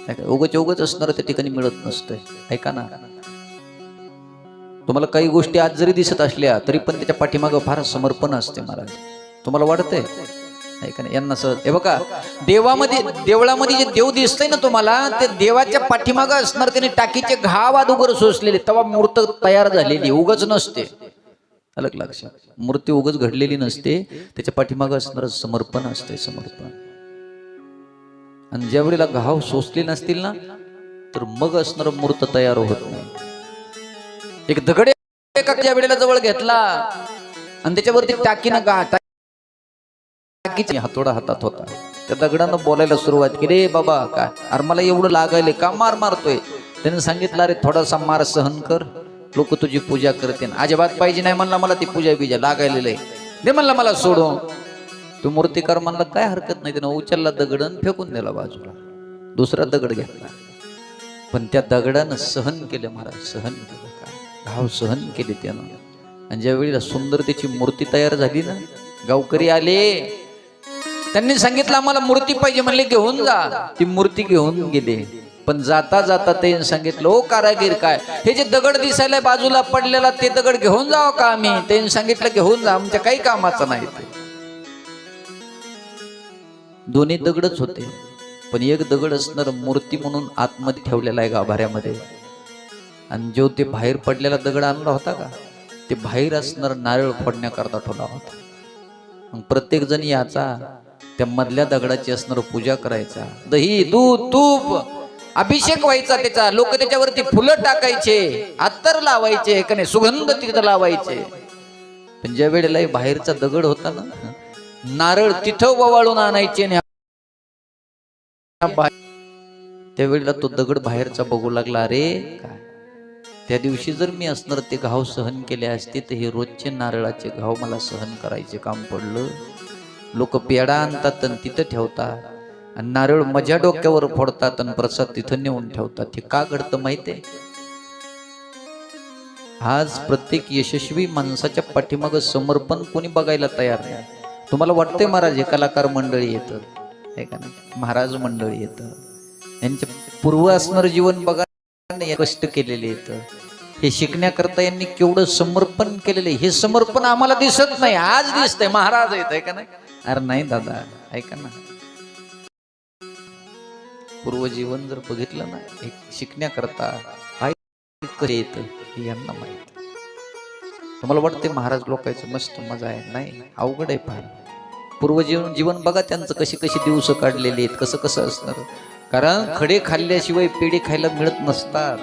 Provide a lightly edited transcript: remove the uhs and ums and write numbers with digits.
उगच उगच असणार त्या ठिकाणी मिळत नसतंय. ऐका ना, तुम्हाला काही गोष्टी आज जरी दिसत असल्या तरी पण त्याच्या पाठीमागं फार समर्पण असते महाराज. तुम्हाला वाटतंय ऐका ना, यांना सहज हे बघा, देवामध्ये देवळामध्ये जे देव दिसतंय ना तुम्हाला, ते देवाच्या पाठीमागं असणार त्याने टाकीचे घाव अगोदर सोसलेले, तेव्हा मूर्त तयार झालेली, उगच नसते. अलग लक्षात, मूर्ती उगच घडलेली नसते, त्याच्या पाठीमागं असणार समर्पण असते, समर्पण. आणि ज्या वेळेला घाव सोसले नसतील ना, तर मग असणार मूर्त तयार होत नाही. एक दगड एका ज्या वेळेला जवळ घेतला आणि त्याच्यावरती टाकीनं टाकीची हातोडा हातात होता, त्या दगडानं बोलायला सुरुवात केली, बाबा काय अरे मला एवढं लागायले का मार मारतोय. त्याने सांगितलं, अरे थोडासा मार सहन कर, लोक तुझी पूजा करते. अजिबात पाहिजे नाही म्हणला, मला ती पूजा बिजा लागायलेलं आहे, दे म्हणला मला सोडून. तो मूर्तिकार म्हणला काय हरकत नाही. त्यानं उचलला दगडन फेकून दिला बाजूला, दुसरा दगड घेतला. पण त्या दगडानं सहन केलं महाराज, सहन केलं, काय घाव सहन केले त्यानं. आणि ज्या वेळेला सुंदर त्याची मूर्ती तयार झाली ना, गावकरी आले, त्यांनी सांगितलं आम्हाला मूर्ती पाहिजे, म्हणले घेऊन जा. ती मूर्ती घेऊन गेले. पण जाता जाता ते सांगितलं, ओ कारागीर, काय हे जे दगड दिसायला बाजूला पडलेला ते दगड घेऊन जावं का आम्ही? त्यांनी सांगितलं घेऊन जा, आमच्या काही कामाचं नाही. ते दोन्ही दगडच होते, पण एक दगड असणार मूर्ती म्हणून आतमध्ये ठेवलेला आहे गाभाऱ्यामध्ये, आणि जो ते बाहेर पडलेला दगड आणला होता का, ते बाहेर असणार नारळ फोडण्याकरता ठेवला होता. मग प्रत्येक जण याचा त्या मधल्या दगडाची असणार पूजा करायचा, दही दूध तूप अभिषेक व्हायचा त्याचा, लोक त्याच्यावरती फुलं टाकायचे, अत्तर लावायचे, का नाही सुगंध तिथं लावायचे. पण ज्या वेळेला बाहेरचा दगड होता ना, नारळ तिथं ववाळून आणायचे. त्यावेळेला तो दगड बाहेरचा बघू लागला, अरे काय त्या दिवशी जर मी असणार ते घाव सहन केले असते, तर हे रोजचे नारळाचे घाव मला सहन करायचे काम पडलं. लोक पेढा आणतात आणि तिथं ठेवतात, आणि नारळ माझ्या डोक्यावर फोडतात आणि प्रसाद तिथं नेऊन ठेवतात. हे का घडतं माहितीये? आज प्रत्येक यशस्वी माणसाच्या पाठीमागं समर्पण कोणी बघायला तयार नाही. तुम्हाला वाटतंय महाराज हे कलाकार मंडळी येतं, हे का नाही, महाराज मंडळी येतं, यांचे पूर्व असणारं जीवन बघा, कष्ट केलेले येतं, हे शिकण्याकरता यांनी केवढं समर्पण केलेलं आहे. हे समर्पण आम्हाला दिसत नाही, आज दिसतंय. महाराज येत आहे का नाही? अरे नाही दादा, ऐका ना, पूर्व जीवन जर बघितलं ना, एक शिकण्याकरता काय येतं हे यांना माहिती. तुम्हाला वाटते महाराज लोकांचं मस्त मजा आहे? नाही, अवघड आहे फार. पूर्वजीवन जीवन बघा त्यांचं, कशी कशी दिवस काढलेले आहेत, कसं कसं असणार. कारण खडे खाल्ल्याशिवाय पेढे खायला मिळत नसतात.